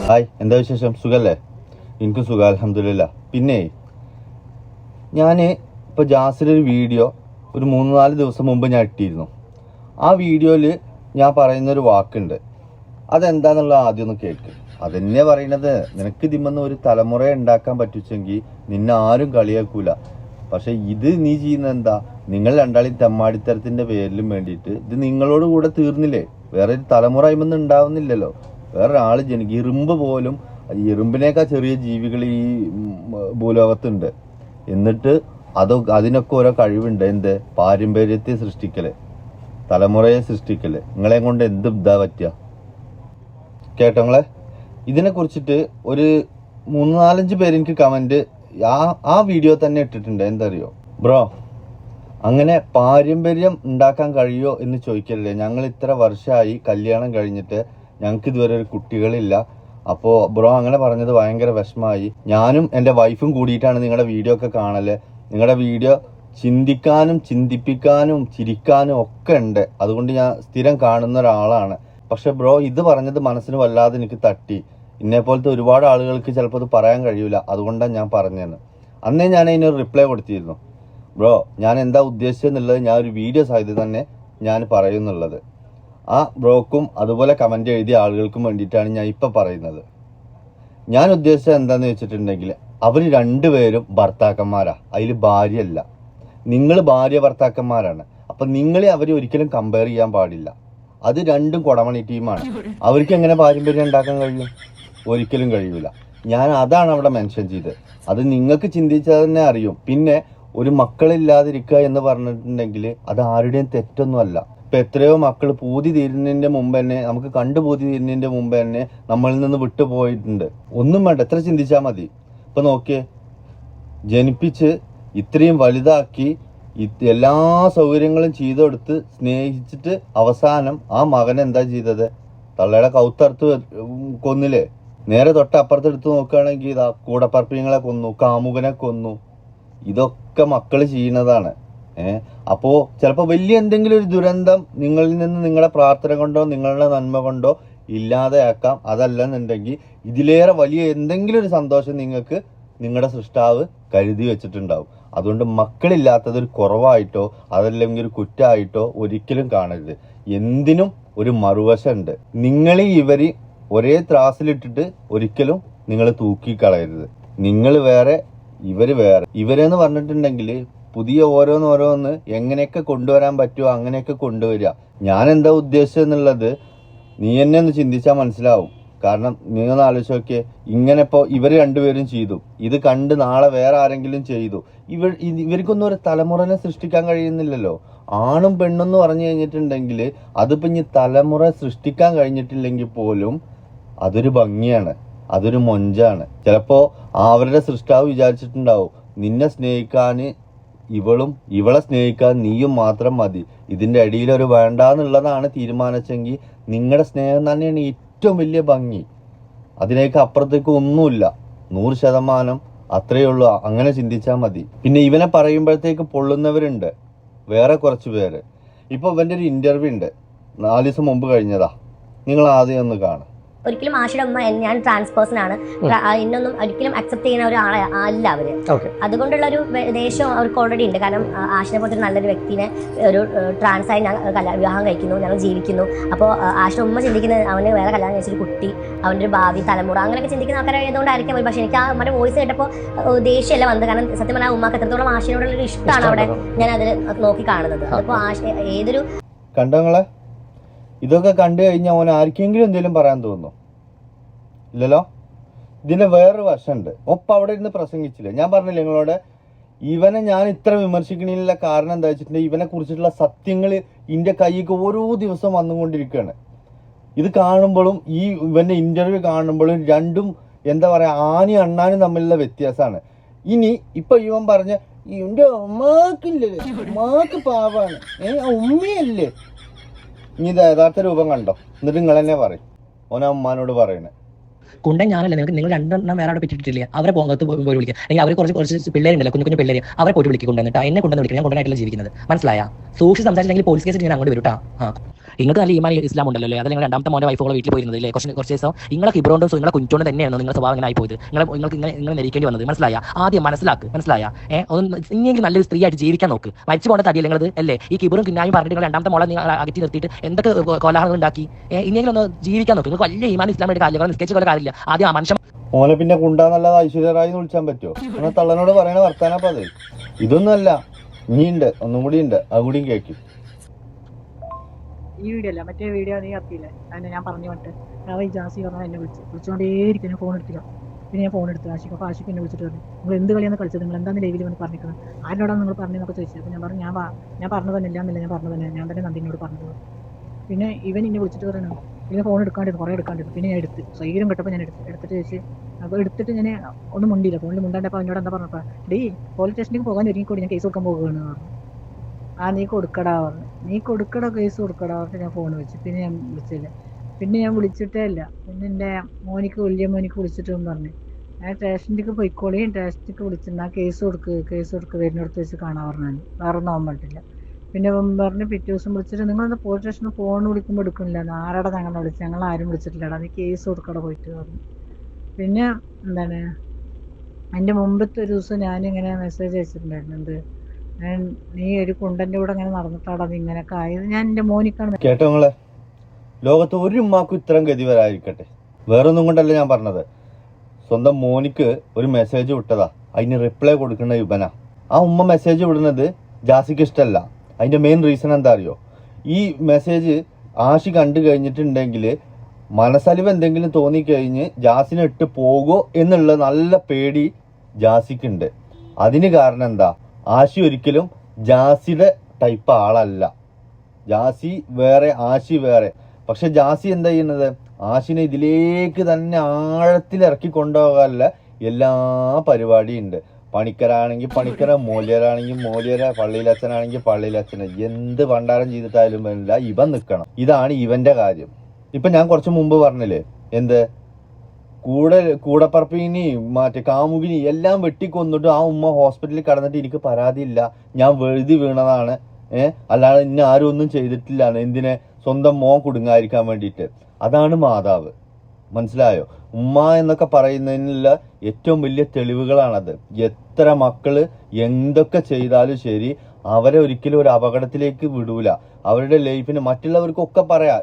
Hi, എന്താ വിശേഷം? സുഖല്ലേ? എനിക്കും സുഖം, അൽഹംദുലില്ലാ. പിന്നെ ഞാൻ ഇപ്പോൾ ജാസിലൊരു വീഡിയോ ഒരു 3-4 ദിവസം മുമ്പ് ഞാൻ ഇട്ടിരുന്നു. ആ വീഡിയോയിൽ ഞാൻ പറയുന്നൊരു വാക്കുണ്ട്. അതെന്താണെന്നുള്ള ആദ്യം ഒന്ന് കേൾക്ക്. അതെന്നെ പറയണത്, നിനക്ക് ഇതിമെന്ന് ഒരു തലമുറയെ ഉണ്ടാക്കാൻ പറ്റുവെങ്കിൽ നിന്നെ ആരും കളിയാക്കൂല. പക്ഷെ ഇത് നീ ചെയ്യുന്ന എന്താ? നിങ്ങൾ രണ്ടാളും തെമ്മാടിത്തരത്തിൻ്റെ പേരിലും വേണ്ടിയിട്ട് ഇത് നിങ്ങളോട് കൂടെ തീർന്നില്ലേ? വേറെ ഒരു തലമുറ ഇമെന്ന് ഉണ്ടാവുന്നില്ലല്ലോ. വേറൊരാൾ ജനിക്കും. ഇരുമ്പ് പോലും, ഇരുമ്പിനേക്കാൾ ചെറിയ ജീവികൾ ഈ ഭൂലോകത്തുണ്ട്. എന്നിട്ട് അതിനൊക്കെ ഓരോ കഴിവുണ്ട്. എന്ത്? പാരമ്പര്യത്തെ സൃഷ്ടിക്കല്, തലമുറയെ സൃഷ്ടിക്കല്. നിങ്ങളെ കൊണ്ട് എന്ത് ഇതാ പറ്റുക? കേട്ടോ നിങ്ങളെ? ഇതിനെ കുറിച്ചിട്ട് ഒരു 3-4 പേര് എനിക്ക് കമന്റ് ആ വീഡിയോ തന്നെ ഇട്ടിട്ടുണ്ട്. എന്താ അറിയോ ബ്രോ, അങ്ങനെ പാരമ്പര്യം ഉണ്ടാക്കാൻ കഴിയോ എന്ന് ചോദിക്കല്ലേ. ഞങ്ങൾ ഇത്ര വർഷമായി കല്യാണം കഴിഞ്ഞിട്ട്, ഞങ്ങൾക്ക് ഇതുവരെ ഒരു കുട്ടികളില്ല. അപ്പോൾ ബ്രോ അങ്ങനെ പറഞ്ഞത് ഭയങ്കര വിഷമമായി. ഞാനും എൻ്റെ വൈഫും കൂടിയിട്ടാണ് നിങ്ങളുടെ വീഡിയോ ഒക്കെ കാണല്. നിങ്ങളുടെ വീഡിയോ ചിന്തിക്കാനും ചിന്തിപ്പിക്കാനും ചിരിക്കാനും ഒക്കെ ഉണ്ട്. അതുകൊണ്ട് ഞാൻ സ്ഥിരം കാണുന്ന ഒരാളാണ്. പക്ഷെ ബ്രോ ഇത് പറഞ്ഞത് മനസ്സിന് വല്ലാതെ എനിക്ക് തട്ടി. ഇന്നെപ്പോലത്തെ ഒരുപാട് ആളുകൾക്ക് ചിലപ്പോൾ അത് പറയാൻ കഴിയൂല. അതുകൊണ്ടാണ് ഞാൻ പറഞ്ഞതെന്ന്. അന്നേ ഞാൻ അതിനൊരു റിപ്ലൈ കൊടുത്തിരുന്നു. ബ്രോ, ഞാൻ എന്താ ഉദ്ദേശിച്ചെന്നുള്ളത് ഞാൻ ഒരു വീഡിയോ സഹിതം തന്നെ ഞാൻ പറയുന്നുള്ളത്. ആ ബ്രോക്കും അതുപോലെ കമന്റ് എഴുതിയ ആളുകൾക്കും വേണ്ടിയിട്ടാണ് ഞാൻ ഇപ്പം പറയുന്നത്. ഞാൻ ഉദ്ദേശിച്ചത് എന്താണെന്ന് വെച്ചിട്ടുണ്ടെങ്കിൽ, അവർ രണ്ടുപേരും ഭർത്താക്കന്മാരാ, അതിൽ ഭാര്യയല്ല. നിങ്ങൾ ഭാര്യ ഭർത്താക്കന്മാരാണ്. അപ്പം നിങ്ങളെ അവർ ഒരിക്കലും കമ്പയർ ചെയ്യാൻ പാടില്ല. അത് രണ്ടും കൊടമണി ടീമാണ്. അവർക്ക് എങ്ങനെ പാരമ്പര്യം ഉണ്ടാക്കാൻ കഴിയും? ഒരിക്കലും കഴിയൂല. ഞാൻ അതാണ് അവിടെ മെൻഷൻ ചെയ്തത്. അത് നിങ്ങൾക്ക് ചിന്തിച്ചാൽ തന്നെ അറിയും. പിന്നെ ഒരു മക്കളില്ലാതിരിക്കുക എന്ന് പറഞ്ഞിട്ടുണ്ടെങ്കിൽ അത് ആരുടെയും തെറ്റൊന്നുമല്ല. ഇപ്പം എത്രയോ മക്കൾ പൂതി തീരുന്നതിൻ്റെ മുമ്പ് തന്നെ, നമുക്ക് കണ്ടു പൂതി തീരുന്നതിൻ്റെ മുമ്പ് തന്നെ നമ്മളിൽ നിന്ന് വിട്ടുപോയിട്ടുണ്ട്. ഒന്നും വേണ്ട, എത്ര ചിന്തിച്ചാൽ മതി. ഇപ്പം നോക്കിയേ, ജനിപ്പിച്ച് ഇത്രയും വലുതാക്കി എല്ലാ സൗകര്യങ്ങളും ചെയ്തെടുത്ത് സ്നേഹിച്ചിട്ട് അവസാനം ആ മകൻ എന്താ ചെയ്തത്? തള്ളയുടെ കൗത്തറുത്ത് കൊന്നില്ലേ? നേരെ തൊട്ടപ്പുറത്തെടുത്ത് നോക്കുകയാണെങ്കിൽ ഇതാ കൂടപ്പറപ്പിങ്ങളെ കൊന്നു, കാമുകനെ കൊന്നു. ഇതൊക്കെ മക്കൾ ചെയ്യുന്നതാണ്. അപ്പോൾ ചിലപ്പോൾ വലിയ എന്തെങ്കിലും ഒരു ദുരന്തം നിങ്ങളിൽ നിന്ന് നിങ്ങളുടെ പ്രാർത്ഥന കൊണ്ടോ നിങ്ങളുടെ നന്മ കൊണ്ടോ ഇല്ലാതെയാക്കാം. അതല്ലെന്നുണ്ടെങ്കിൽ ഇതിലേറെ വലിയ എന്തെങ്കിലും ഒരു സന്തോഷം നിങ്ങൾക്ക് നിങ്ങളുടെ സൃഷ്ടാവ് കരുതി വെച്ചിട്ടുണ്ടാവും. അതുകൊണ്ട് മക്കളില്ലാത്തത് ഒരു കുറവായിട്ടോ അതല്ലെങ്കിൽ ഒരു കുറ്റമായിട്ടോ ഒരിക്കലും കാണരുത്. എന്തിനും ഒരു മറുവശമുണ്ട്. നിങ്ങളീ ഇവര് ഒരേ ത്രാസിലിട്ടിട്ട് ഒരിക്കലും നിങ്ങൾ തൂക്കിക്കളയരുത്. നിങ്ങൾ വേറെ, ഇവര് വേറെ. ഇവരെന്ന് പറഞ്ഞിട്ടുണ്ടെങ്കിൽ പുതിയ ഓരോന്ന് എങ്ങനെയൊക്കെ കൊണ്ടുവരാൻ പറ്റുമോ അങ്ങനെയൊക്കെ കൊണ്ടുവരിക. ഞാൻ എന്താ ഉദ്ദേശിച്ചെന്നുള്ളത് നീ എന്നെ ഒന്ന് ചിന്തിച്ചാൽ മനസ്സിലാവും. കാരണം നീ ഒന്ന് ആലോചിച്ച് നോക്കിയേ, ഇങ്ങനെ ഇപ്പോൾ ഇവർ രണ്ടുപേരും ചെയ്തു, ഇത് കണ്ട് നാളെ വേറെ ആരെങ്കിലും ചെയ്തു. ഇവർക്കൊന്നും ഒരു തലമുറനെ സൃഷ്ടിക്കാൻ കഴിയുന്നില്ലല്ലോ. ആണും പെണ്ണെന്ന് പറഞ്ഞു കഴിഞ്ഞിട്ടുണ്ടെങ്കിൽ അതിപ്പോൾ ഇനി തലമുറ സൃഷ്ടിക്കാൻ കഴിഞ്ഞിട്ടില്ലെങ്കിൽ പോലും അതൊരു ഭംഗിയാണ്, അതൊരു മൊഞ്ചാണ്. ചിലപ്പോൾ അവരുടെ സൃഷ്ടാവ് വിചാരിച്ചിട്ടുണ്ടാവും, നിന്നെ സ്നേഹിക്കാൻ ഇവളെ സ്നേഹിക്കാൻ നീയും മാത്രം മതി. ഇതിൻ്റെ ഇടയിലൊരു വേണ്ടാന്നുള്ളതാണ് തീരുമാനിച്ചെങ്കിൽ നിങ്ങളുടെ സ്നേഹം തന്നെയാണ് ഏറ്റവും വലിയ ഭംഗി. അതിനേക്ക് അപ്പുറത്തേക്ക് ഒന്നുമില്ല. 100% അത്രയേ ഉള്ളൂ. അങ്ങനെ ചിന്തിച്ചാൽ മതി. പിന്നെ ഇവനെ പറയുമ്പോഴത്തേക്ക് പൊള്ളുന്നവരുണ്ട് വേറെ കുറച്ച് പേര്. ഇപ്പോൾ ഇവൻ്റെ ഒരു ഇൻ്റർവ്യൂ ഉണ്ട്, 4 ദിവസം മുമ്പ് കഴിഞ്ഞതാ. നിങ്ങൾ ആദ്യം ഒന്ന് കാണും. ഒരിക്കലും ആശയുടെ ഉമ്മ ഞാൻ ട്രാൻസ് പേഴ്സൺ ആണ്, ഇന്നൊന്നും ഒരിക്കലും അക്സെപ്റ്റ് ചെയ്യുന്ന ഒരാളെ അല്ല അവര്. അതുകൊണ്ടുള്ള ഒരു ദേഷ്യം അവർക്ക് ഓൾറെഡി ഉണ്ട്. കാരണം ആശിനെ പോലത്തെ ഒരു നല്ലൊരു വ്യക്തിനെ ഒരു ട്രാൻസായി വിവാഹം കഴിക്കുന്നു, ഞങ്ങൾ ജീവിക്കുന്നു. അപ്പോൾ ആശയുടെ ഉമ്മ ചിന്തിക്കുന്നത് അവന് വേറെ കല്യാണം കഴിച്ചൊരു കുട്ടി, അവൻ്റെ ഒരു ഭാവി തലമുറ അങ്ങനെയൊക്കെ ചിന്തിക്കുന്ന ആൾക്കാരായതുകൊണ്ടായിരിക്കും. പക്ഷെ എനിക്ക് ആ അമ്മയുടെ വോയിസ് കേട്ടപ്പോൾ ദേഷ്യമല്ല വന്നത്. കാരണം സത്യം പറഞ്ഞാൽ ഉമ്മക്ക് എത്രത്തോളം ആശയോടുള്ളൊരു ഇഷ്ടമാണ് അവിടെ ഞാൻ അതിൽ നോക്കി കാണുന്നത്. അപ്പോൾ ആശ ഏതൊരു കണ്ടങ്ങളെ ഇതൊക്കെ കണ്ടു കഴിഞ്ഞാൽ അവൻ ആർക്കെങ്കിലും എന്തെങ്കിലും പറയാൻ തോന്നുന്നു? ഇല്ലല്ലോ. ഇതിൻ്റെ വേറൊരു വശമുണ്ട്. ഒപ്പം അവിടെ ഇരുന്ന് പ്രസംഗിച്ചില്ലേ, ഞാൻ പറഞ്ഞില്ല നിങ്ങളോട്, ഇവനെ ഞാൻ ഇത്ര വിമർശിക്കണതിനുള്ള കാരണം എന്താ വെച്ചിട്ടുണ്ടെങ്കിൽ ഇവനെ കുറിച്ചിട്ടുള്ള സത്യങ്ങൾ ഇതിൻ്റെ കൈക്ക് ഓരോ ദിവസം വന്നുകൊണ്ടിരിക്കുകയാണ്. ഇത് കാണുമ്പോഴും ഈ ഇവൻ്റെ ഇൻ്റർവ്യൂ കാണുമ്പോഴും രണ്ടും എന്താ പറയുക, ആനി അണ്ണാനും തമ്മിലുള്ള വ്യത്യാസമാണ്. ഇനി ഇപ്പം ഇവൻ പറഞ്ഞ ഇവൻ്റെ ഉമ്മാക്കില്ലേ, ഉമ്മാക്ക് പാവാണ്, ഉമ്മയല്ലേ. ഇനി ഇത് യഥാർത്ഥ രൂപം കണ്ടോ, എന്നിട്ട് നിങ്ങൾ തന്നെ പറയും. ഓന ഉമ്മാനോട് പറയണേ. കുണ്ടൻ ഞാനല്ല, നിങ്ങൾ രണ്ടെണ്ണം വേറെ അവിടെ പറ്റിയിട്ടില്ലേ, അവരെ പോകത്ത് പോയി വിളിക്കുക, അല്ലെങ്കിൽ അവർ കുറച്ച് പിള്ളേരുണ്ടല്ലോ, കുഞ്ഞു പിള്ളേർ, അവരെ പോയിട്ട് വിളിക്കുക, കൊണ്ടുവന്നിട്ട് എന്നെ കൊണ്ടുവന്ന് വിളിക്കുക. ഞാൻ കൊണ്ടുവന്നായിട്ടല്ല ജീവിക്കുന്നത്, മനസ്സിലായ? സൂക്ഷിച്ച് സംസാരിച്ചില്ലെങ്കിൽ പോലീസ് കേസ് ഞാൻ അങ്ങോട്ട് വരും. നിങ്ങൾക്ക് നല്ല ഈമാൻ ഇസ്ലാം ഉണ്ടല്ലോ അല്ലേ? അത് നിങ്ങൾ രണ്ടാമത്തെ മോൻ്റെ വൈഫുകളെ വീട്ടിൽ പോയിരുന്നത് അല്ലേ? കുറച്ച് ദിവസം നിങ്ങളെ ഹിബ്രോണ്ടും നിങ്ങളെ കുഞ്ചോണ്ടും തന്നെയാണ് നിങ്ങളുടെ സ്വഭാവം ഇങ്ങനെ ആയി പോയത്. നിങ്ങൾക്ക് ഇങ്ങനെ നെരിക്കേണ്ടി വന്നത്, മനസ്സിലായ? ആദ്യം മനസ്സിലായ ഒന്ന് ഇനിയെങ്കിലും നല്ലൊരു സ്ത്രീയായിട്ട് ജീവിക്കാൻ നോക്ക്. മരിച്ചു പോകേണ്ട തടിയല്ലേ നിങ്ങളത് അല്ലേ? ഈ കിബറും കിന്നായും പറഞ്ഞിട്ട് നിങ്ങൾ രണ്ടാമത്തെ മോളെ നിങ്ങൾ അകറ്റി നിർത്തിയിട്ട് എന്തൊക്കെ കോലാഹലങ്ങൾ ഉണ്ടാക്കി. ഇനിയെങ്കിലും ഒന്ന് ജീവിക്കാൻ നോക്ക്. നിങ്ങൾക്ക് വലിയ ഈമാൻ ഇസ്ലാമിന്റെ കാര്യങ്ങൾ നിസ്കരിച്ച പോലെ കാര്യമില്ല. ആദ്യം ആ മനുഷ്യൻ ഓനെ പിന്നെ കുണ്ടാന്നല്ലാതെ ഐശ്വര്യറായി എന്ന് വിളിച്ചാൻ പറ്റുമോ? അങ്ങനെ തള്ളനോട് പറയണ വർത്താനപ്പ അത്. ഇതൊന്നും അല്ല, ഇനിയുണ്ട്, ഒന്നും കൂടി ഉണ്ട്, അതുകൂടിയും കേൾക്കും. ഈ വീഡിയോ അല്ല, മറ്റേ വീഡിയോ നീ അറിയില്ല. അതിനെ ഞാൻ പറഞ്ഞു വിട്ട് ഈ ജാസി പറഞ്ഞാൽ എന്നെ വിളിച്ചുകൊണ്ടേയിരിക്കും. ഞാൻ ഫോൺ എടുത്തില്ല. പിന്നെ ഞാൻ ഫോൺ എടുത്തു ആഷിക്ക്. അപ്പോൾ ആഷിക്ക് എന്നെ വിളിച്ചിട്ട് പറഞ്ഞു, നിങ്ങൾ എന്ത് കളിയാണ് കളിച്ചത്, നിങ്ങൾ എന്താണെന്ന് ലൈവിൽ വന്ന് പറഞ്ഞിരിക്കുന്നത്, ആരോടാണ് നിങ്ങൾ പറഞ്ഞതെന്നൊക്കെ ചോദിച്ചത്. അപ്പോൾ ഞാൻ പറഞ്ഞു, ഞാൻ പറഞ്ഞു തന്നെ ഇല്ലാന്നില്ല, ഞാൻ പറഞ്ഞു തന്നെ, ഞാൻ തന്നെ നന്ദിനോട് പറഞ്ഞത്. പിന്നെ ഇവൻ എന്നെ വിളിച്ചിട്ട് പറഞ്ഞു, പിന്നെ ഫോൺ എടുക്കാണ്ടിരുന്നു, കുറേ എടുക്കാണ്ടിരുന്നു. പിന്നെ ഞാൻ എടുത്ത് സൈര്യം കിട്ടപ്പോൾ ഞാൻ എടുത്തിട്ട് ചോദിച്ചു. അപ്പോൾ എടുത്തിട്ട് ഞാൻ ഒന്നും മുണ്ടിയില്ല. ഫോണിൽ മുണ്ടാണ്ടപ്പോൾ അവനോട് എന്താ പറഞ്ഞപ്പോൾ, പോലീസ് സ്റ്റേഷനിലേക്ക് പോകാൻ ഒരുങ്ങിക്കൂടി, ഞാൻ കേസ് കൊടുക്കാൻ പോകുകയാണ് പറഞ്ഞു. നീ കൊടുക്കടാ പറഞ്ഞു, നീ കൊടുക്കടാ, കേസ് കൊടുക്കടാ പറഞ്ഞിട്ട് ഞാൻ ഫോൺ വെച്ചു. പിന്നെ ഞാൻ വിളിച്ചില്ല. പിന്നെ ഞാൻ വിളിച്ചിട്ടേ ഇല്ല. പിന്നെ എൻ്റെ വലിയ മോനിക്ക് വിളിച്ചിട്ടും പറഞ്ഞു, ഞാൻ സ്റ്റേഷനിലേക്ക് പോയിക്കോളി, സ്റ്റേഷനിലേക്ക് വിളിച്ചിട്ട് കേസ് കൊടുക്ക് വരുന്നിടത്ത് വെച്ച് കാണാൻ പറഞ്ഞു. വേറെ ഒന്നും ആവാൻ പറ്റില്ല. പിന്നെ പറഞ്ഞ് പിറ്റേ ദിവസം വിളിച്ചിട്ട്, നിങ്ങളെന്താ പോലീസ് സ്റ്റേഷനിൽ ഫോൺ വിളിക്കുമ്പോൾ എടുക്കുന്നില്ല, ആരാടാ ഞങ്ങളെ വിളിച്ച്, ഞങ്ങൾ ആരും വിളിച്ചിട്ടില്ലടാ, നീ കേസ് കൊടുക്കടാ പോയിട്ട് പറഞ്ഞു. പിന്നെ എന്താണ്, എൻ്റെ മുമ്പത്തെ ഒരു ദിവസം ഞാനിങ്ങനെ മെസ്സേജ് അയച്ചിട്ടുണ്ടായിരുന്നു, എന്ത് നീ ഒരു കുണ്ടൻ്റെ കൂടെ അങ്ങനെ നടന്നിട്ടാടാ നീ ഇങ്ങനെയൊക്കെ ആയത്. ഞാൻ എൻ്റെ മോനിക്കാണ്. കേട്ടോ നിങ്ങളെ, ലോകത്ത് ഒരു ഉമ്മാക്കും ഇത്രയും ഗതി വരാതിരിക്കട്ടെ. വേറൊന്നും കൊണ്ടല്ല ഞാൻ പറഞ്ഞത്. സ്വന്തം മോനിക്ക് ഒരു മെസ്സേജ് വിട്ടതാ, അതിന് റിപ്ലൈ കൊടുക്കുന്ന യുവന. ആ ഉമ്മ മെസ്സേജ് വിടുന്നത് ജാസിക്ക് ഇഷ്ടമല്ല. അതിൻ്റെ മെയിൻ റീസൺ എന്താ അറിയോ? ഈ മെസ്സേജ് ആഷി കണ്ടു കഴിഞ്ഞിട്ടുണ്ടെങ്കിൽ മനസ്സലിവ് എന്തെങ്കിലും തോന്നിക്കഴിഞ്ഞ് ജാസിനെ ഇട്ട് പോകുമോ എന്നുള്ള നല്ല പേടി ജാസിക്കുണ്ട്. അതിന് കാരണം എന്താ? ആഷി ഒരിക്കലും ജാസിയുടെ ടൈപ്പ് ആളല്ല. ജാസി വേറെ, ആഷി വേറെ. പക്ഷെ ജാസി എന്താ ചെയ്യുന്നത്? ആഷിനെ ഇതിലേക്ക് തന്നെ ആഴത്തിൽ ഇറക്കി കൊണ്ടുപോകാനുള്ള എല്ലാ പരിപാടിയും ഉണ്ട്. പണിക്കരാണെങ്കിൽ പണിക്കര, മൂല്യരാണെങ്കിൽ മൂല്യര, പള്ളിയിലച്ഛനാണെങ്കിൽ പള്ളിയിലച്ഛന്, എന്ത് ഭണ്ഡാരം ചെയ്തിട്ടായാലും വേണ്ടില്ല, ഇവൻ നിൽക്കണം. ഇതാണ് ഇവന്റെ കാര്യം. ഇപ്പൊ ഞാൻ കുറച്ച് മുമ്പ് പറഞ്ഞില്ലേ, എന്ത് കൂടപ്പറപ്പിനി മറ്റേ കാമുകിനി എല്ലാം വെട്ടിക്കൊന്നിട്ട് ആ ഉമ്മ ഹോസ്പിറ്റലിൽ കടന്നിട്ട് എനിക്ക് പരാതിയില്ല, ഞാൻ വെഴുതി വീണതാണ്, അല്ലാതെ ഇന്നെ ആരും ഒന്നും ചെയ്തിട്ടില്ല, എന്തിനെ? സ്വന്തം മോൻ കുടുങ്ങാതിരിക്കാൻ വേണ്ടിയിട്ട്. അതാണ് മാതാവ്, മനസ്സിലായോ? ഉമ്മ എന്നൊക്കെ പറയുന്നതിനുള്ള ഏറ്റവും വലിയ തെളിവുകളാണത്. എത്ര മക്കള് എന്തൊക്കെ ചെയ്താലും ശരി, അവരെ ഒരിക്കലും ഒരു അപകടത്തിലേക്ക് വിടൂല. അവരുടെ ലൈഫിന് മറ്റുള്ളവർക്കൊക്കെ പറയാം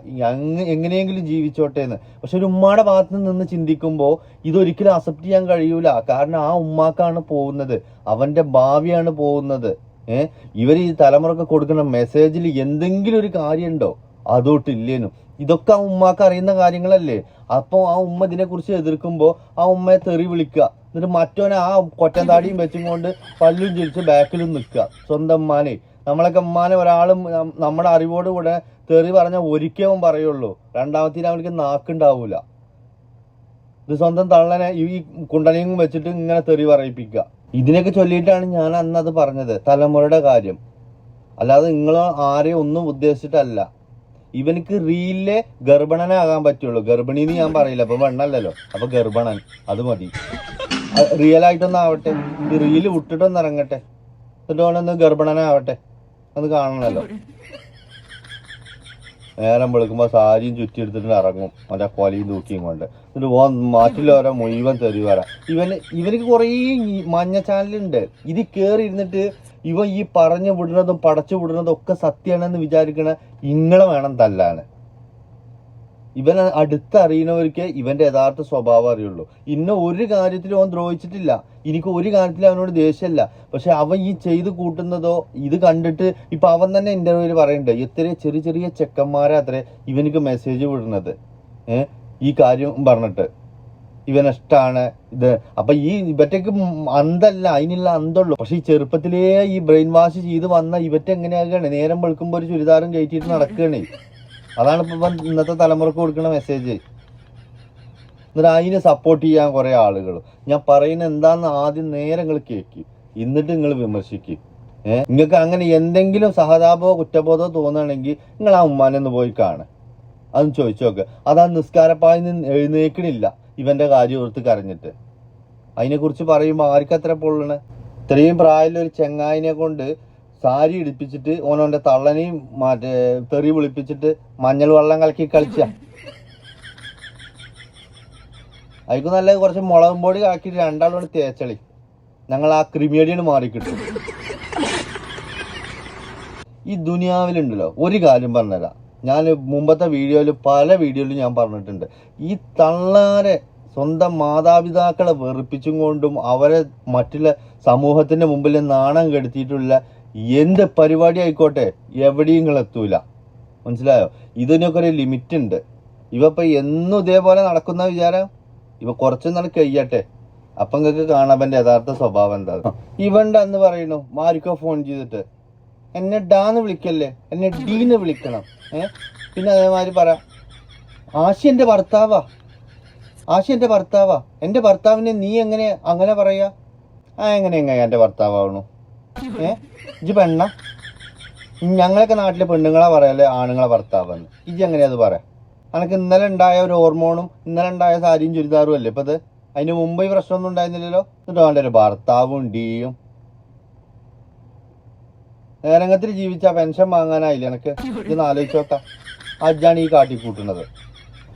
എങ്ങനെയെങ്കിലും ജീവിച്ചോട്ടെ എന്ന്. പക്ഷെ ഒരു ഉമ്മയുടെ ഭാഗത്ത് നിന്ന് ചിന്തിക്കുമ്പോൾ ഇതൊരിക്കലും അക്സെപ്റ്റ് ചെയ്യാൻ കഴിയൂല. കാരണം ആ ഉമ്മാക്കാണ് പോകുന്നത്, അവന്റെ ഭാവിയാണ് പോകുന്നത്. ഇവർ ഈ തലമുറക്ക് കൊടുക്കുന്ന മെസ്സേജിൽ എന്തെങ്കിലും ഒരു കാര്യമുണ്ടോ? അതോട്ടില്ലേനും. ഇതൊക്കെ ആ ഉമ്മാക്ക് അറിയുന്ന കാര്യങ്ങളല്ലേ. അപ്പോൾ ആ ഉമ്മ ഇതിനെക്കുറിച്ച് എതിർക്കുമ്പോൾ ആ ഉമ്മയെ തെറി വിളിക്കുക, എന്നിട്ട് മറ്റോനെ ആ കൊറ്റൻ താടിയും വെച്ചും കൊണ്ട് പല്ലും ചിരിച്ച് ബാക്കിലും നിൽക്കുക. സ്വന്തം ഉമ്മാനെ, നമ്മളൊക്കെ ഉമ്മാനെ ഒരാളും നമ്മുടെ അറിവോട് കൂടെ തെറി പറഞ്ഞാൽ ഒരിക്കലും പറയുള്ളൂ, രണ്ടാമത്തേന് അവർക്ക് നാക്കുണ്ടാവൂല. ഇത് സ്വന്തം തള്ളനെ ഈ കുണ്ടനെയും വെച്ചിട്ട് ഇങ്ങനെ തെറി പറയിപ്പിക്കുക. ഇതിനൊക്കെ ചൊല്ലിയിട്ടാണ് ഞാൻ അന്നത് പറഞ്ഞത്, തലമുറയുടെ കാര്യം. അല്ലാതെ നിങ്ങൾ ആരെയും ഒന്നും ഉദ്ദേശിച്ചിട്ടല്ല. ഇവനക്ക് റീലിലെ ഗർഭിണനാകാൻ പറ്റുള്ളൂ. ഗർഭിണിന്ന് ഞാൻ പറയില്ല, അപ്പൊ വെണ്ണല്ലോ, അപ്പൊ ഗർഭിണൻ അത് മതി. റിയൽ ആയിട്ടൊന്നും ആവട്ടെ, ഈ റീല് വിട്ടിട്ടൊന്ന് ഇറങ്ങട്ടെ, എന്നിട്ട് ഓനൊന്ന് ഗർഭിണനാവട്ടെ, അത് കാണണല്ലോ. നേരം വെളുക്കുമ്പോ സാരിയും ചുറ്റി എടുത്തിട്ട് ഇറങ്ങും, മറ്റേ കൊലയും തൂക്കിയും കൊണ്ട്. എന്നിട്ട് ഓൻ മാറ്റിലോരോ മുഴുവൻ തെറി വരാം. ഇവനക്ക് കുറേ മഞ്ഞ ചാനലുണ്ട്. ഇത് കയറി ഇരുന്നിട്ട് ഇവൻ ഈ പറഞ്ഞു വിടുന്നതും പടച്ചു വിടുന്നതും ഒക്കെ സത്യമാണെന്ന് വിചാരിക്കണ ഇങ്ങളെ വേണം തല്ലാന്. ഇവൻ അടുത്തറിയുന്നവർക്ക് ഇവന്റെ യഥാർത്ഥ സ്വഭാവം അറിയുള്ളൂ. ഇന്ന ഒരു കാര്യത്തിലും അവൻ ദ്രോഹിച്ചിട്ടില്ല, എനിക്ക് ഒരു കാര്യത്തിലും അവനോട് ദേഷ്യമല്ല. പക്ഷെ അവൻ ഈ ചെയ്ത് കൂട്ടുന്നതോ ഇത് കണ്ടിട്ട് ഇപ്പൊ അവൻ തന്നെ ഇന്റർവ്യൂവിൽ പറയുന്നുണ്ട്, എത്ര ചെറിയ ചെറിയ ചെക്കന്മാരെ അത്രേ ഇവനക്ക് മെസ്സേജ് വിടുന്നത് ഈ കാര്യം പറഞ്ഞിട്ട്, ഇവനിഷ്ടാണ് ഇത്. അപ്പൊ ഈ ഇവറ്റക്ക് അന്തല്ല, അതിനുള്ള അന്തള്ളൂ. പക്ഷെ ഈ ചെറുപ്പത്തിലേ ഈ ബ്രെയിൻ വാഷ് ചെയ്ത് വന്ന ഇവറ്റ എങ്ങനെയാകാണ്? നേരം വെളുക്കുമ്പോ ഒരു ചുരിദാറും കയറ്റിയിട്ട് നടക്കുകയാണ്. അതാണ് ഇപ്പൊ ഇന്നത്തെ തലമുറക്ക് കൊടുക്കുന്ന മെസ്സേജ്. എന്നിട്ട് അതിന് സപ്പോർട്ട് ചെയ്യാൻ കുറെ ആളുകൾ. ഞാൻ പറയുന്നത് എന്താന്ന് ആദ്യം നേരങ്ങൾ കേൾക്കും, എന്നിട്ട് നിങ്ങൾ വിമർശിക്കും. നിങ്ങൾക്ക് അങ്ങനെ എന്തെങ്കിലും സഹതാപമോ കുറ്റബോധമോ തോന്നുകയാണെങ്കിൽ നിങ്ങൾ ആ ഉമ്മാനൊന്ന് പോയി കാണുക, അതൊന്ന് ചോദിച്ചു നോക്ക്. അതാ നിസ്കാരപ്പായിൽ നിന്ന് എഴുന്നേക്കണില്ല, ഇവന്റെ കാര്യം ഓർത്ത് കരഞ്ഞിട്ട്. അതിനെക്കുറിച്ച് പറയുമ്പോൾ ആർക്കത്ര പൊള്ളണ്? ഇത്രയും പ്രായമുള്ള ഒരു ചെങ്ങായിനെ കൊണ്ട് സാരി ഇടിപ്പിച്ചിട്ട് ഓനോന്റെ തള്ളനെയും മറ്റേ തെറി വിളിപ്പിച്ചിട്ട് മഞ്ഞൾ വെള്ളം കലക്കി കളിച്ച. അതിക്ക് നല്ല കുറച്ച് മുളകും പൊടി ആക്കിയിട്ട് രണ്ടാളോട് തേച്ചളി, ഞങ്ങൾ ആ ക്രിമിയടിയാണ് മാറിക്കിട്ടും. ഈ ദുനിയാവിലുണ്ടല്ലോ ഒരു കാര്യം പറഞ്ഞുതരാം. ഞാൻ മുമ്പത്തെ പല വീഡിയോയിലും ഞാൻ പറഞ്ഞിട്ടുണ്ട്, ഈ തള്ളാരെ സ്വന്തം മാതാപിതാക്കളെ വെറുപ്പിച്ചും കൊണ്ടും അവരെ മറ്റുള്ള സമൂഹത്തിന്റെ മുമ്പിൽ നാണം കെടുത്തിയിട്ടുള്ള എന്ത് പരിപാടി ആയിക്കോട്ടെ എവിടെയും നിങ്ങൾ എത്തൂല. മനസ്സിലായോ? ഇതിനൊക്കെ ഒരു ലിമിറ്റ് ഉണ്ട്. ഇവ എന്നും ഇതേപോലെ നടക്കുന്ന വിചാരം ഇവ കുറച്ചു നാൾ കഴിയട്ടെ, അപ്പൊ നിങ്ങൾക്ക് കാണാൻ യഥാർത്ഥ സ്വഭാവം എന്താ. ഇവന്റെ അന്ന് പറയുന്നു മാരിക്കോ ഫോൺ ചെയ്തിട്ട് എന്നെ ഡാന്ന് വിളിക്കല്ലേ, എന്നെ ഡീന്ന് വിളിക്കണം. പിന്നെ അതേമാതിരി പറ ആശി എന്റെ ഭർത്താവാ, ആശി എന്റെ ഭർത്താവാ, എന്റെ ഭർത്താവിനെ നീ എങ്ങനെ അങ്ങനെ പറയാ? എങ്ങനെ എന്റെ ഭർത്താവണു? ഇജ്ജ് പെണ്ണ? ഞങ്ങളൊക്കെ നാട്ടിലെ പെണ്ണുങ്ങളെ പറയല്ലേ ആണുങ്ങളെ ഭർത്താവെന്ന്. ഇജ്ജ് എങ്ങനെയാ അത് പറയാ? അനക്ക് ഇന്നലെ ഉണ്ടായ ഒരു ഹോർമോണും ഇന്നലെ ഉണ്ടായ സാരിയും ചുരിദാറും അല്ലേ ഇപ്പൊ അത്? അതിന് മുമ്പ് ഈ പ്രശ്നമൊന്നും ഉണ്ടായിരുന്നില്ലല്ലോ. എന്നിട്ട് അവൻ്റെ ഒരു ഭർത്താവും ഡിയും നേരങ്ങത്തിൽ ജീവിച്ച പെൻഷൻ വാങ്ങാനായില്ല എനക്ക്. ഇതൊന്ന് ആലോചിച്ച് നോക്കാം. അജ്ജാണ് ഈ കാട്ടിക്കൂട്ടുന്നത്.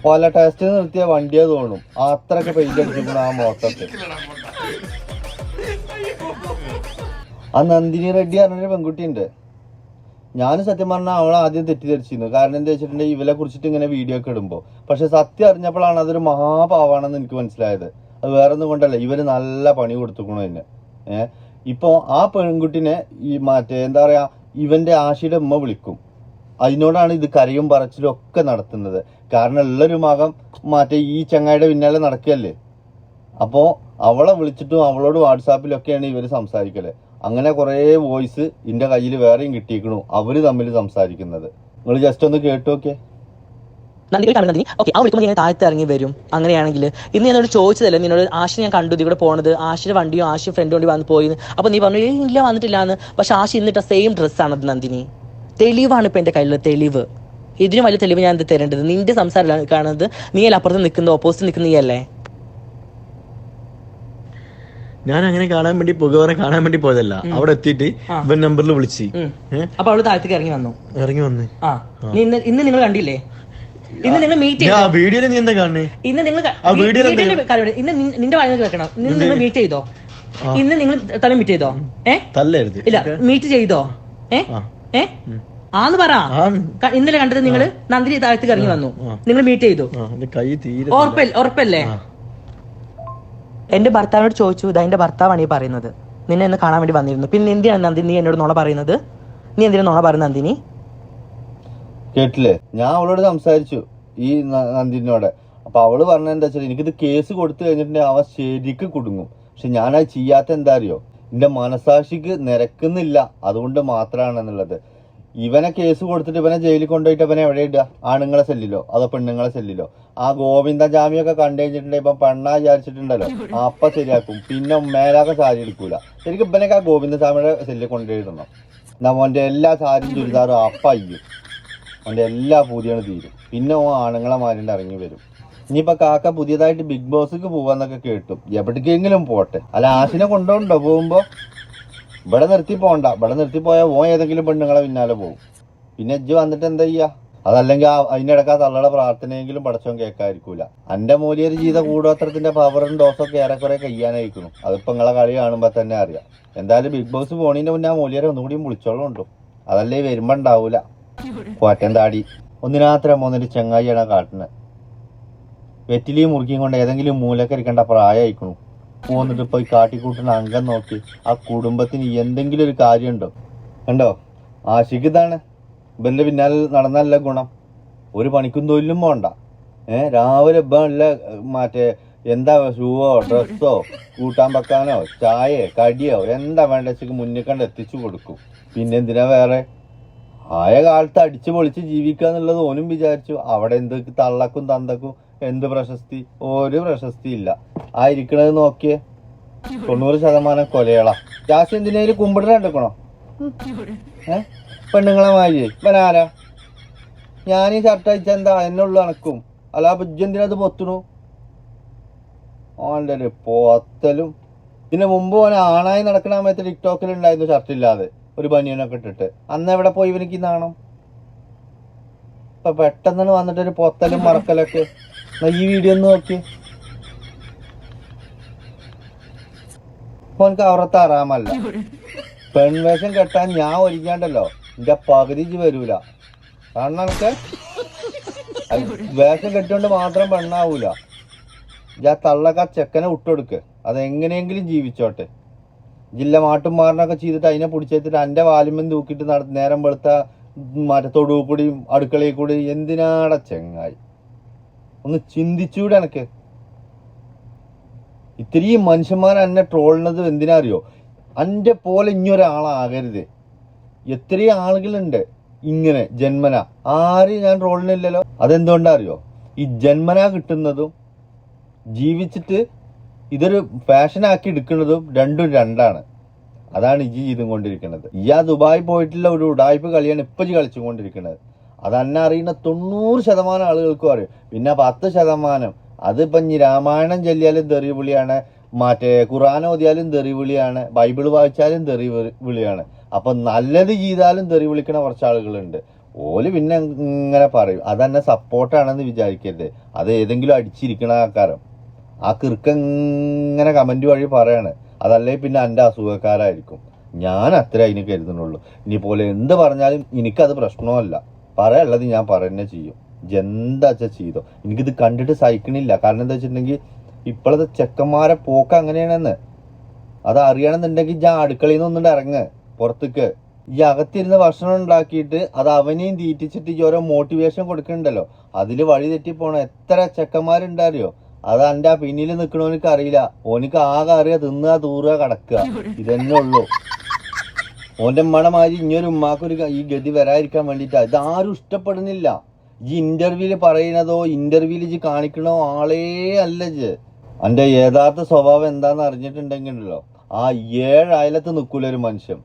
പല ടെസ്റ്റ് നിർത്തിയ വണ്ടിയെ തോന്നും അത്രയൊക്കെ പെയിന്റ് അടിച്ചിരിക്കുന്ന ആ മോട്ടത്തിൽ. ആ നന്ദിനി റെഡ്ഡി പറഞ്ഞൊരു പെൺകുട്ടി ഉണ്ട്. ഞാൻ സത്യം പറഞ്ഞാൽ അവളെ ആദ്യം തെറ്റിദ്ധരിച്ചിരുന്നു. കാരണം എന്താ വെച്ചിട്ടുണ്ടെങ്കിൽ ഇവരെ കുറിച്ചിട്ട് ഇങ്ങനെ വീഡിയോ ഒക്കെ ഇടുമ്പോൾ. പക്ഷെ സത്യം അറിഞ്ഞപ്പോഴാണ് അതൊരു മഹാപാവാണെന്ന് എനിക്ക് മനസ്സിലായത്. അത് വേറെ ഒന്നും കൊണ്ടല്ല, ഇവര് നല്ല പണി കൊടുത്തുക്കണു തന്നെ. ഇപ്പൊ ആ പെൺകുട്ടിനെ ഈ എന്താ പറയാ ഇവന്റെ ആശയുടെ ഉമ്മ വിളിക്കും. അതിനോടാണ് ഇത് കരയും പറച്ചിലും ഒക്കെ നടത്തുന്നത്. കാരണം ഉള്ളൊരു മകം ഈ ചങ്ങായിയുടെ പിന്നാലെ നടക്കുകയല്ലേ. അപ്പോ അവളെ വിളിച്ചിട്ടും അവളോട് വാട്സാപ്പിലൊക്കെയാണ് ഇവര് സംസാരിക്കല്. അങ്ങനെ കുറെ വോയിസ് എന്റെ കയ്യിൽ വേറെയും കിട്ടിയിരിക്കണു അവര് തമ്മിൽ സംസാരിക്കുന്നത്. നിങ്ങൾ ജസ്റ്റ് ഒന്ന് കേട്ടു നോക്കിയേ. ഓക്കെ, ആ വിളിക്കുമ്പോൾ ഞാൻ താഴത്ത് ഇറങ്ങി വരും. അങ്ങനെയാണെങ്കിൽ ഇന്ന് ഞാനോട് ചോദിച്ചതല്ലേ, നിന്നോട് ആശ ഞാൻ കണ്ടു ഇവിടെ പോണത്, ആശയുടെ വണ്ടിയോ ആശ ഫ്രണ്ട് വണ്ടി വന്ന് പോയി. അപ്പൊ നീ പറഞ്ഞു ഇല്ല വന്നിട്ടില്ല എന്ന്. പക്ഷെ ആശ ഇന്നിട്ട സെയിം ഡ്രസ്സാണത് നന്ദിനി. തെളിവാണ് ഇപ്പൊ എന്റെ കയ്യിലുള്ള തെളിവ്. ഇതിനും വലിയ തെളിവ് ഞാൻ എന്ത് തരേണ്ടത്? നിന്റെ സംസാരം കാണുന്നത് നീ അല്ല, അപ്പുറത്ത് നിൽക്കുന്ന ഓപ്പോസിറ്റ് നിൽക്കുന്ന നീ അല്ലേ. ഞാൻ അങ്ങനെ കാണാൻ വേണ്ടി പുകവറെ കാണാൻ വേണ്ടി പോയതല്ല. അവിടെ എത്തിയിട്ട് ഇവൻ നമ്പറിൽ വിളിച്ച് അപ്പൊ അവള് താഴത്തേക്ക് ഇറങ്ങി വന്നു. ഇന്ന് നിങ്ങൾ കണ്ടില്ലേ? ഇന്ന് നിങ്ങൾ മീറ്റ് ചെയ്തോ? വീഡിയോയിൽ നീ എന്താ കാണുന്നേ? ഇന്ന് നിങ്ങൾ ഇന്ന് നിന്റെ വായനക്ക് വെക്കണം. ഇന്ന് നിങ്ങൾ മീറ്റ് ചെയ്തോ? ഇന്ന് നിങ്ങൾ തല മീറ്റ് ചെയ്തോ? തല്ലരുത്. ഇല്ല, മീറ്റ് ചെയ്തോ? ആന്ന് പറ. ഇന്നലെ കണ്ടത് നിങ്ങൾ നന്ദിനി താഴത്തേക്ക് ഇറങ്ങി വന്നു, നിങ്ങൾ മീറ്റ് ചെയ്തു. ഉറപ്പല്ലേ? എന്റെ ഭർത്താവിനോട് ചോദിച്ചു, ഇതാ എന്റെ ഭർത്താവാണ് ഈ പറയുന്നത്, നിന്നെ എന്നെ കാണാൻ വേണ്ടി വന്നിരുന്നു. പിന്നെ എന്തിനാണ് നന്ദിനി നീ എന്നോട് നുണ പറയുന്നത്? നീ എന്തിനാ നുണ പറയുന്നത് നന്ദിനി? കേട്ടില്ലേ? ഞാൻ അവളോട് സംസാരിച്ചു ഈ നന്ദിനോട്. അപ്പൊ അവള് പറഞ്ഞെന്താ വെച്ചാൽ എനിക്കിത് കേസ് കൊടുത്തു കഴിഞ്ഞിട്ടുണ്ടെങ്കിൽ അവൻ ശരിക്ക് കുടുങ്ങും. പക്ഷെ ഞാനത് ചെയ്യാത്ത എന്താ അറിയോ? എന്റെ മനസാക്ഷിക്ക് നിരക്കുന്നില്ല, അതുകൊണ്ട് മാത്രമാണെന്നുള്ളത്. ഇവനെ കേസ് കൊടുത്തിട്ട് ഇവനെ ജയിലിൽ കൊണ്ടുപോയിട്ട് ഇവനെ എവിടെ ഇടുക? ആണുങ്ങളെ സെല്ലിലോ അതോ പെണ്ണുങ്ങളെ സെല്ലിലോ? ആ ഗോവിന്ദ ജാമ്യമൊക്കെ കണ്ടു കഴിഞ്ഞിട്ടുണ്ടെങ്കിൽ ഇപ്പം പെണ്ണ വിചാരിച്ചിട്ടുണ്ടല്ലോ, അപ്പ ശരിയാക്കും. പിന്നെ മേലാകെ സാരി എടുക്കൂല. ശരിക്കും ഇവനൊക്കെ ആ ഗോവിന്ദ ജാമ്യയുടെ സെല്ലിൽ കൊണ്ടുപോയിടണം. നമ്മന്റെ എല്ലാ സാരിയും ചുരിദാറും അപ്പയ്യും അവന്റെ എല്ലാ പൂതിയാണ് തീരും. പിന്നെ ഓ ആണുങ്ങളെ മാരിണ്ട് ഇറങ്ങി വരും. ഇനിയിപ്പൊ കാക്ക പുതിയതായിട്ട് ബിഗ് ബോസിക്ക് പോവാന്നൊക്കെ കേട്ടു. എവിടേക്കെങ്കിലും പോട്ടെ. അല്ല ആശിനെ കൊണ്ടുപോകണ്ടോ? പോകുമ്പോ ഇവിടെ നിർത്തി പോണ്ട. ഇവിടെ നിർത്തി പോയാൽ ഓ ഏതെങ്കിലും പെണ്ണുങ്ങളെ പിന്നാലെ പോകും. പിന്നെ ഇജ്ജ് വന്നിട്ട് എന്താ ചെയ്യാ? അതല്ലെങ്കിൽ അതിനിടക്ക് ആ തള്ളയുടെ പ്രാർത്ഥനയെങ്കിലും പടച്ചോൻ കേൾക്കാതിരിക്കൂല. എന്റെ മൂല്യൊരു ചെയ്ത കൂടോത്രത്തിന്റെ പവറും ഡോസൊക്കെ ഏറെക്കുറെ കഴിയാനായിരിക്കുന്നു. അതിപ്പോ നിങ്ങളെ കളി കാണുമ്പോ തന്നെ അറിയാം. എന്തായാലും ബിഗ് ബോസ് പോണീന്റെ മുന്നേ ആ മൂല്യരെ ഒന്നുകൂടി വിളിച്ചോളം ഉണ്ടോ? അതല്ലേ വരുമ്പോ ഉണ്ടാവൂല. പോറ്റൻ താടി ഒന്നിനാത്ര മൂന്നൊരു ചെങ്ങായിയാണ് കാട്ടുന്നത്. വെറ്റിലിയും മുറുക്കിയും കൊണ്ട് ഏതെങ്കിലും മൂലക്കരിക്കേണ്ട പ്രായമായിക്കണു. പോന്നിട്ട് പോയി കാട്ടിക്കൂട്ടുന്ന അംഗം നോക്കി ആ കുടുംബത്തിന് എന്തെങ്കിലും ഒരു കാര്യമുണ്ടോ? കണ്ടോ? ആശിക്കിതാണ് ഇവന്റെ പിന്നാലെ നടന്നല്ല ഗുണം. ഒരു പണിക്കും തൊഴിലും പോണ്ട. രാവിലെ ഇല്ല എന്താ ഷൂവോ ഡ്രസ്സോ കൂട്ടാൻ വെക്കാനോ ചായയോ കടിയോ എന്താ വേണ്ട വെച്ചിട്ട് മുന്നിൽ കണ്ട് എത്തിച്ചു കൊടുക്കും. പിന്നെ എന്തിനാ വേറെ? ആയ കാലത്ത് അടിച്ചു പൊളിച്ച് ജീവിക്കുക എന്നുള്ളത് ഓനും വിചാരിച്ചു. അവിടെ എന്ത് തള്ളക്കും തന്തക്കും എന്ത് പ്രശസ്തി? ഒരു പ്രശസ്തി ഇല്ല. ആ ഇരിക്കണത് നോക്കിയേ, 90% കൊലകളാ. ജാസ്തി എന്തിനേലും കുമ്പിട എടുക്കണോ? പെണ്ണുങ്ങളെ മാതിരി ഇവനാരാ? ഞാൻ ഈ ഷർട്ട് അയച്ച എന്താ എന്നുള്ളു കണക്കും. അല്ല ബുജ്ജെന്തിനത് പൊത്തണു? ഓൻ്റെ ഒരു പോത്തലും. ഇതിന് മുമ്പ് ഓൻ ആണായി നടക്കണ സമയത്ത് ടിക്ടോക്കിലുണ്ടായിരുന്നു ഷർട്ടില്ലാതെ ഒരു ബനിയനൊക്കെ ഇട്ടിട്ട്. അന്ന് എവിടെ പോയി ഇവനിക്ക് നാണം? ഇപ്പൊ പെട്ടെന്നാണ് വന്നിട്ടൊരു പൊത്തലും മറക്കലൊക്കെ. ഈ വീഡിയോ ഒന്ന് നോക്കി. ഓനക്ക് അവറത്ത് ആറാമല്ല. പെൺവേഷം കെട്ടാൻ ഞാൻ ഒരുക്കാണ്ടല്ലോ എന്റെ പകുതി വരൂല. കാരണം നമുക്ക് വേഷം കെട്ടുകൊണ്ട് മാത്രം പെണ്ണാവൂല. ഞാൻ തള്ളക്ക ചെക്കനെ വിട്ടുകൊടുക്ക്, അതെങ്ങനെയെങ്കിലും ജീവിച്ചോട്ടെ. ജില്ല മാട്ടും മാറിനൊക്കെ ചെയ്തിട്ട് അതിനെ പിടിച്ചെത്തിട്ട് എൻ്റെ വാലുമ്പം തൂക്കിയിട്ട് നേരം വെളുത്ത മറ്റേ തൊടുവ് കൂടിയും അടുക്കളയിൽ കൂടി എന്തിനാടെ ചെങ്ങായി? ഒന്ന് ചിന്തിച്ചൂടെ എനക്ക്? ഇത്രയും മനുഷ്യന്മാർ എന്നെ ട്രോളുന്നത് എന്തിനാ അറിയോ? എൻ്റെ പോലെ ഇങ്ങൊരാളാകരുത്. എത്രയും ആളുകളുണ്ട് ഇങ്ങനെ ജന്മന. ആരും ഞാൻ ട്രോളിനില്ലല്ലോ. അതെന്തുകൊണ്ടാ അറിയോ? ഈ ജന്മന കിട്ടുന്നതും ജീവിച്ചിട്ട് ഇതൊരു ഫാഷനാക്കി എടുക്കുന്നതും രണ്ടും രണ്ടാണ്. അതാണ് ഇജി ചെയ്തും കൊണ്ടിരിക്കുന്നത്. ഈ ആ ദുബായി പോയിട്ടുള്ള ഒരു ഉടായ്പ കളിയാണ് ഇപ്പം കളിച്ചുകൊണ്ടിരിക്കുന്നത്. അതെന്നെ അറിയുന്ന 90% ആളുകൾക്കും അറിയും. പിന്നെ 10% അതിപ്പം ഇനി രാമായണം ചൊല്ലിയാലും തെറി വിളിയാണ്, മറ്റേ ഖുർആൻ ഓതിയാലും തെറി വിളിയാണ്, ബൈബിൾ വായിച്ചാലും തെറി വിളിയാണ്. അപ്പൊ നല്ലത് ചെയ്താലും തെറി വിളിക്കണ കുറച്ച് ആളുകളുണ്ട്. ഓല് പിന്നെ ഇങ്ങനെ പറയും. അതെന്നെ സപ്പോർട്ടാണെന്ന് വിചാരിക്കരുത്. അത് ഏതെങ്കിലും അടിച്ചിരിക്കണ ആൾക്കാരും ആ കിറുക്കങ്ങനെ കമന്റ് വഴി പറയാണ്. അതല്ലേ പിന്നെ എൻ്റെ അസുഖക്കാരായിരിക്കും. ഞാൻ അത്ര അതിന് കരുതുന്നുള്ളൂ. ഇനി പോലെ എന്ത് പറഞ്ഞാലും എനിക്കത് പ്രശ്നമല്ല. പറയാനുള്ളത് ഞാൻ പറയുന്നേ ചെയ്യും. എന്താ ചെയ്തോ. എനിക്കിത് കണ്ടിട്ട് സഹിക്കണില്ല. കാരണം എന്താ വെച്ചിട്ടുണ്ടെങ്കിൽ ഇപ്പോഴത്തെ ചെക്കന്മാരെ പോക്ക് അങ്ങനെയാണെന്ന്. അത് അറിയണമെന്നുണ്ടെങ്കിൽ ഞാൻ അടുക്കളയിൽ നിന്ന് ഒന്നുകൊണ്ട് ഇറങ്ങ് പുറത്തേക്ക്. ഈ അകത്തിരുന്ന് ഭക്ഷണം ഉണ്ടാക്കിയിട്ട് അത് അവനെയും തീറ്റിച്ചിട്ട് ഈ ഓരോ മോട്ടിവേഷൻ കൊടുക്കണ്ടല്ലോ, അതിൽ വഴി തെറ്റിപ്പോണ എത്ര ചെക്കന്മാരുണ്ടറിയോ? അത് എൻ്റെ ആ പിന്നിൽ നിൽക്കണോനിക്ക് അറിയില്ല. ഓനിക്ക് ആകെ അറിയാ തിന്നുക തൂറുക കിടക്കുക. ഇതന്നെ ഉള്ളൂ. ഓൻ്റെ ഉമ്മമാര് ഇനിയൊരു ഉമ്മാക്കൊരു ഈ ഗതി വരാതിരിക്കാൻ വേണ്ടിയിട്ടാ. ഇതാരും ഇഷ്ടപ്പെടുന്നില്ല. ഈ ഇന്റർവ്യൂല് പറയുന്നതോ ഇന്റർവ്യൂല് ഇജ് കാണിക്കണോ ആളേ അല്ല ഇജ്. എൻ്റെ യഥാർത്ഥ സ്വഭാവം എന്താന്ന് അറിഞ്ഞിട്ടുണ്ടെങ്കിലോ ആ 7 അയലത്ത് നിൽക്കൂല ഒരു മനുഷ്യൻ.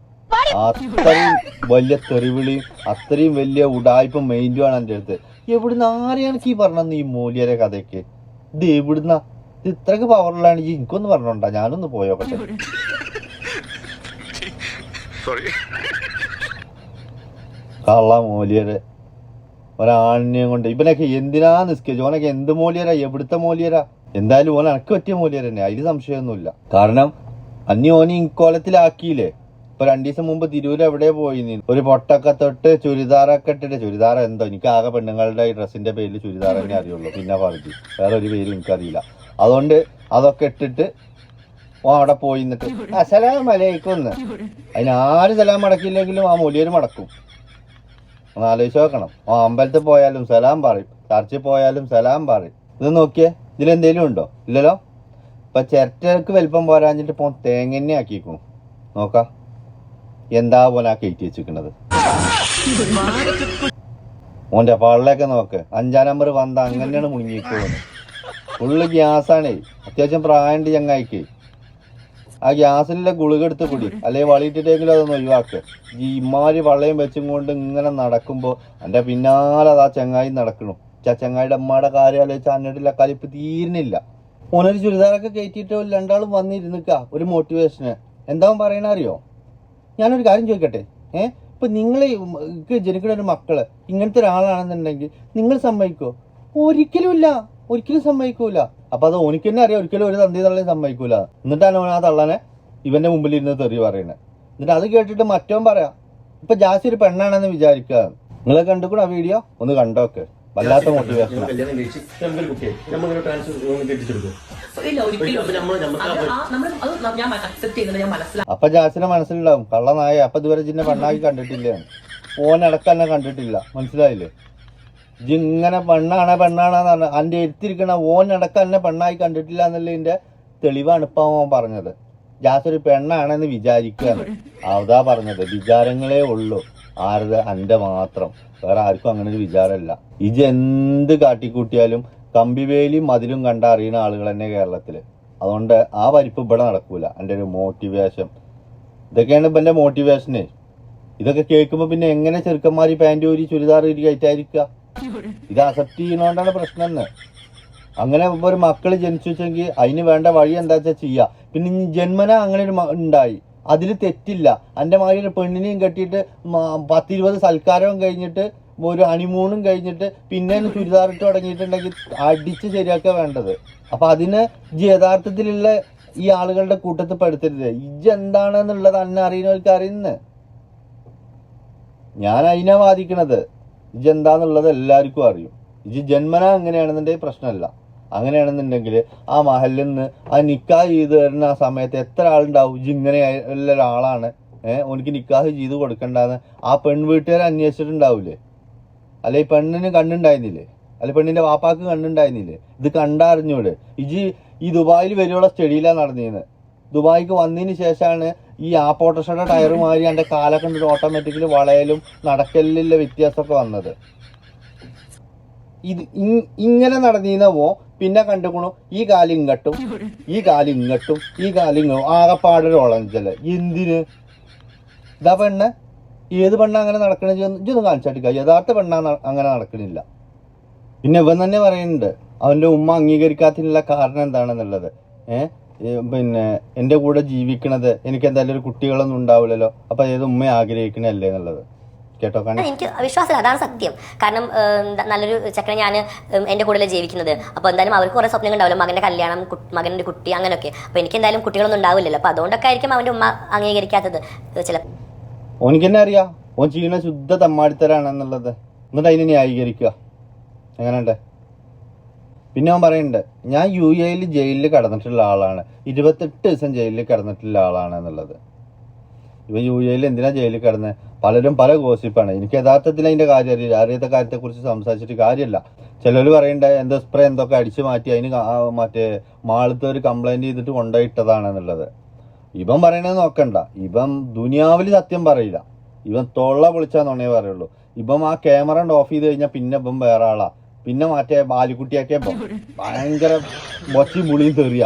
അത്രയും വലിയ തെറിവിളിയും അത്രയും വലിയ ഉടായ്പ മെയിൻറ്റുമാണ് എൻ്റെ അടുത്ത്. എവിടുന്ന് ആരെയാണ് ഈ പറഞ്ഞത് ഈ മൂല്യരെ കഥയ്ക്ക്? ഇത് എവിടുന്ന? ഇത് ഇത്രക്ക് പവറിലാണ് ഈ എനിക്കൊന്ന് പറഞ്ഞോണ്ടാ, ഞാനൊന്ന് പോയോട്ടെ. കള്ള മൂല്യര് ഒരാണിനെയും കൊണ്ട് ഇവനൊക്കെ എന്തിനാ നിസ്കരിച്ചു? ഓനൊക്കെ എന്ത് മൂല്യരാ? എവിടുത്തെ മൂല്യരാ? എന്തായാലും ഓൻ അനക്ക് പറ്റിയ മൂല്യർ തന്നെ, അതിൽ സംശയമൊന്നുമില്ല. കാരണം അന്യ ഓന് ഇക്കോലത്തിലാക്കിയില്ലേ. ഇപ്പൊ 2 ദിവസം മുമ്പ് തിരൂര് എവിടെ പോയി ഒരു പൊട്ടൊക്കെ തൊട്ട് ചുരിദാറൊക്കെ ഇട്ടിട്ട്, ചുരിദാർ എന്തോ എനിക്ക് ആകെ പെണ്ണുങ്ങളുടെ ഈ ഡ്രസ്സിന്റെ പേരിൽ ചുരിദാർ തന്നെ അറിയുള്ളൂ. പിന്നെ പറഞ്ഞു വേറെ ഒരു പേരും എനിക്കറിയില്ല. അതുകൊണ്ട് അതൊക്കെ ഇട്ടിട്ട് ഓ അവിടെ പോയി നിന്നിട്ട് അസലാം അലൈക്കുന്ന്. അതിനാരും സലാം മടക്കില്ലെങ്കിലും ആ മൂല്യര് മടക്കും. ഒന്ന് ആലോചിച്ച് നോക്കണം. അമ്പലത്തിൽ പോയാലും സലാം പറയും, ചർച്ചിൽ പോയാലും സലാം പറയും. ഇത് നോക്കിയേ, ഇതിലെന്തേലും ഉണ്ടോ? ഇല്ലല്ലോ. ഇപ്പൊ ചിരട്ടക്ക് വലിപ്പം പോരാഞ്ഞിട്ട് ഇപ്പൊ തേങ്ങന്നെ ആക്കിയിരിക്കും. നോക്കാം എന്താ പോലെ ആ കയറ്റി വെച്ചിരിക്കണത്. ഓന്റെ പള്ളയൊക്കെ നോക്ക്. 5-ാം നമ്പർ വന്ന അങ്ങനെയാണ് മുങ്ങിപ്പോകുന്നത്. ഫുള്ള് ഗ്യാസാണേ. അത്യാവശ്യം പ്രായമുണ്ട് ചങ്ങായിക്ക്. ആ ഗ്യാസിലുള്ള ഗുളിക എടുത്ത് കുടി, അല്ലെങ്കിൽ വളിയിട്ടിട്ടെങ്കിലും അതൊന്ന് ഒഴിവാക്ക്. ഈ ഇമാരി വള്ളയും വെച്ചും കൊണ്ട് ഇങ്ങനെ നടക്കുമ്പോ എന്റെ പിന്നാലെ അതാ ചങ്ങായി നടക്കണു. ചങ്ങായിയുടെ അമ്മയുടെ കാര്യം ആലോചിച്ച് അന്നിട്ടില്ല കലിപ്പ് തീരുന്നില്ല. ഓനൊരു ചുരിദാറൊക്കെ കയറ്റിയിട്ട് 2 വന്നിരുന്നിക്ക ഒരു മോട്ടിവേഷന്. എന്താ പറയണ അറിയോ? ഞാനൊരു കാര്യം ചോദിക്കട്ടെ. ഇപ്പൊ നിങ്ങൾ ജനിക്കുന്ന ഒരു മക്കള് ഇങ്ങനത്തെ ഒരാളാണെന്നുണ്ടെങ്കിൽ നിങ്ങൾ സമ്മതിക്കോ? ഒരിക്കലും ഇല്ല, ഒരിക്കലും സമ്മതിക്കൂല. അപ്പൊ അത് ഓനിക്ക് തന്നെ അറിയാം ഒരിക്കലും ഒരു തന്തി തള്ളി സമ്മതിക്കൂല. എന്നിട്ടാണ് ഓൻ ആ തള്ളനെ ഇവന്റെ മുമ്പിൽ ഇരുന്ന് തെറി പറയുന്നത്. എന്നിട്ട് അത് കേട്ടിട്ട് മറ്റോൻ പറയാം ഇപ്പൊ ജാസി ഒരു പെണ്ണാണെന്ന് വിചാരിക്കുക. നിങ്ങളെ കണ്ടുകൂടെ ആ വീഡിയോ ഒന്ന് കണ്ടോക്ക്. വല്ലാത്ത മോട്ടിവേഷൻ. അപ്പൊ ജാസിനെ മനസ്സിലുണ്ടാവും കള്ളനായ. അപ്പൊ ഇതുവരെ ജിന്നെ പെണ്ണാക്കി കണ്ടിട്ടില്ല, ഓനടക്കന്നെ കണ്ടിട്ടില്ല. മനസ്സിലായില്ലേ? ഇങ്ങനെ പെണ്ണാണെന്ന് പറഞ്ഞ അന്റെ എടുത്തിരിക്കണ ഓനടക്കം എന്നെ പെണ്ണായി കണ്ടിട്ടില്ല എന്നുള്ളതിന്റെ തെളിവാണ് ഇപ്പൊ അവൻ പറഞ്ഞത്. ജാസ് ഒരു പെണ്ണാണെന്ന് വിചാരിക്കുകയാണ്. അതാ പറഞ്ഞത്. വിചാരങ്ങളേ ഉള്ളൂ. ആരത്? അന്റെ മാത്രം. വേറെ ആർക്കും അങ്ങനെ ഒരു വിചാരമല്ല. ഇജ് എന്ത് കാട്ടിക്കൂട്ടിയാലും കമ്പിവേലിയും മതിലും കണ്ട അറിയുന്ന ആളുകൾ തന്നെ കേരളത്തില്. അതുകൊണ്ട് ആ പരിപ്പ് ഇവിടെ നടക്കൂല. എൻ്റെ ഒരു മോട്ടിവേഷൻ ഇതൊക്കെയാണ് ഇപ്പൊ എന്റെ മോട്ടിവേഷന്. ഇതൊക്കെ കേൾക്കുമ്പോ പിന്നെ എങ്ങനെ ചെറുക്കന്മാർ പാൻറ് ഊരി ചുരിദാർ ഊരി കയറ്റായിരിക്കുക? ഇത് അക്സെപ്റ്റ് ചെയ്യുന്നോണ്ടാണ് പ്രശ്നം എന്ന്. അങ്ങനെ ഒരു മക്കൾ ജനിച്ചു വെച്ചെങ്കിൽ അതിന് വേണ്ട വഴി എന്താ വെച്ചാൽ ചെയ്യുക. പിന്നെ ഇനി ജന്മന അങ്ങനെ ഒരു ഉണ്ടായി, അതിൽ തെറ്റില്ല. എൻ്റെ മാതിരി ഒരു പെണ്ണിനെയും കെട്ടിയിട്ട് 10-20 സൽക്കാരവും കഴിഞ്ഞിട്ട് ഒരു ഹണിമൂണും കഴിഞ്ഞിട്ട് പിന്നെ ചുരിദാറിട്ട് തുടങ്ങിയിട്ടുണ്ടെങ്കിൽ അടിച്ച് ശരിയാക്കുക വേണ്ടത്. അപ്പൊ അതിന് യഥാർത്ഥത്തിലുള്ള ഈ ആളുകളുടെ കൂട്ടത്തിൽ പെടുത്തരുത്. ഇജ്ജ് എന്താണെന്നുള്ളത് അന്നെ അറിയുന്നവർക്ക് അറിയുന്നത്. ഞാൻ അതിനാ വാദിക്കണത്. ഇജ്ജ് എന്താന്നുള്ളത് എല്ലാവർക്കും അറിയും. ഇജ്ജ് ജന്മന അങ്ങനെയാണെന്നുണ്ടെങ്കിൽ പ്രശ്നമല്ല. അങ്ങനെയാണെന്നുണ്ടെങ്കിൽ ആ മഹലിൽ നിന്ന് ആ നിക്കാഹ് ചെയ്ത് തരുന്ന ആ സമയത്ത് എത്ര ആളുണ്ടാവും ഇജ്ജ് ഇങ്ങനെ ഉള്ള ഒരാളാണ്, ഓനിക്ക് നിക്കാഹ് ചെയ്ത് കൊടുക്കണ്ടെന്ന് ആ പെൺവീട്ടുകാർ അന്വേഷിച്ചിട്ടുണ്ടാവില്ലേ? അല്ലെ പെണ്ണിന് കണ്ണുണ്ടായിരുന്നില്ലേ? അല്ലെ പെണ്ണിന്റെ വാപ്പാക്ക് കണ്ണുണ്ടായിരുന്നില്ലേ? ഇത് കണ്ടറിഞ്ഞൂടെ? ഇജ്ജ് ഈ ദുബായിൽ വരെയുള്ള സ്റ്റഡിയിലാണ് നടന്നിരുന്നത്. ദുബായിക്ക് വന്നതിന് ശേഷമാണ് ഈ ആപ്പോട്ടോഷയുടെ ടയർ മാറി എൻ്റെ കാലൊക്കെ കണ്ടിട്ട് ഓട്ടോമാറ്റിക്കലി വളയലും നടക്കലിലുള്ള വ്യത്യാസമൊക്കെ വന്നത്. ഇത് ഇങ്ങനെ നടന്നിരുന്നവോ പിന്നെ കണ്ടുക്കണു ഈ കാലം ഇങ്ങട്ടും ഈ കാലം ഇങ്ങട്ടും ഈ കാലം ഇങ്ങോട്ടും ആകെപ്പാടൊരു ഒളഞ്ചല്. എന്തിന്? ഇതാ പെണ്ണ്, ഏത് പെണ്ണ അങ്ങനെ നടക്കണ ഇതൊന്നും കാണിച്ചാട്ടിക്ക. യഥാർത്ഥ പെണ്ണ അങ്ങനെ നടക്കണില്ല. പിന്നെ ഇവൻ തന്നെ പറയുന്നുണ്ട് അവൻ്റെ ഉമ്മ അംഗീകരിക്കാത്തതിനുള്ള കാരണം എന്താണെന്നുള്ളത്. പിന്നെ എൻ്റെ കൂടെ ജീവിക്കണത് എനിക്ക് എന്തായാലും ഒരു കുട്ടികളൊന്നും ഉണ്ടാവില്ലല്ലോ, അപ്പൊ ഏത് ഉമ്മ ആഗ്രഹിക്കണല്ലേ എന്നുള്ളത് കേട്ടോ. കാരണം എനിക്ക് വിശ്വാസമില്ല, അതാണ് സത്യം. കാരണം നല്ലൊരു ചെക്കനെ ഞാൻ എൻ്റെ കൂടെ ജീവിക്കുന്നത്. അപ്പോൾ എന്തായാലും അവർക്ക് കുറേ സ്വപ്നങ്ങൾ ഉണ്ടാവില്ല, മകൻ്റെ കല്യാണം, മകൻ്റെ കുട്ടി, അങ്ങനെയൊക്കെ. അപ്പോൾ എനിക്ക് എന്തായാലും കുട്ടികളൊന്നും ഉണ്ടാവില്ലല്ലോ. അപ്പോൾ അതുകൊണ്ടൊക്കെ ആയിരിക്കും അവൻ്റെ ഉമ്മ അംഗീകരിക്കാത്തത് ചിലപ്പോൾ. ഓനിക്ക് തന്നെ അറിയാം ഓൻ ചെയ്യണ ശുദ്ധ തമ്മാടിത്തരാണെന്നുള്ളത്. എന്നിട്ട് അതിനെ ന്യായീകരിക്കുക എങ്ങനെയുണ്ട്? പിന്നെ അവൻ പറയുന്നുണ്ട് ഞാൻ UAE ജയിലിൽ കിടന്നിട്ടുള്ള ആളാണ്, 28 ദിവസം ജയിലിൽ കിടന്നിട്ടുള്ള ആളാണ് എന്നുള്ളത്. ഇവ UAE എന്തിനാ ജയിലിൽ കിടന്നത്? പലരും പല ഗോസിപ്പാണ്. എനിക്ക് യഥാർത്ഥത്തിൽ അതിന്റെ കാര്യം അറിയില്ല. അറിയാത്ത കാര്യത്തെക്കുറിച്ച് സംസാരിച്ചിട്ട് കാര്യമില്ല. ചിലർ പറയണ്ട എന്തോ സ്പ്രേ എന്തൊക്കെ അടിച്ചു മാറ്റി അതിന് മറ്റേ മാളത്തെ ഒരു കംപ്ലൈന്റ് ചെയ്തിട്ട് കൊണ്ടുപോയിട്ടതാണെന്നുള്ളത്. ഇവൻ പറയണത് നോക്കണ്ട. ഇവൻ ദുനിയാവിൽ സത്യം പറയില്ല. ഇവൻ തൊള്ള പൊളിച്ചാന്നുണേ പറയുള്ളൂ. ഇപ്പം ആ ക്യാമറ ഓഫ് ചെയ്ത് കഴിഞ്ഞാൽ പിന്നെ ഇപ്പം വേറെ ആളാ. പിന്നെ മറ്റേ ബാലിക്കുട്ടിയൊക്കെ ഭയങ്കര മൊച്ചി മുളിയും തെറിയ.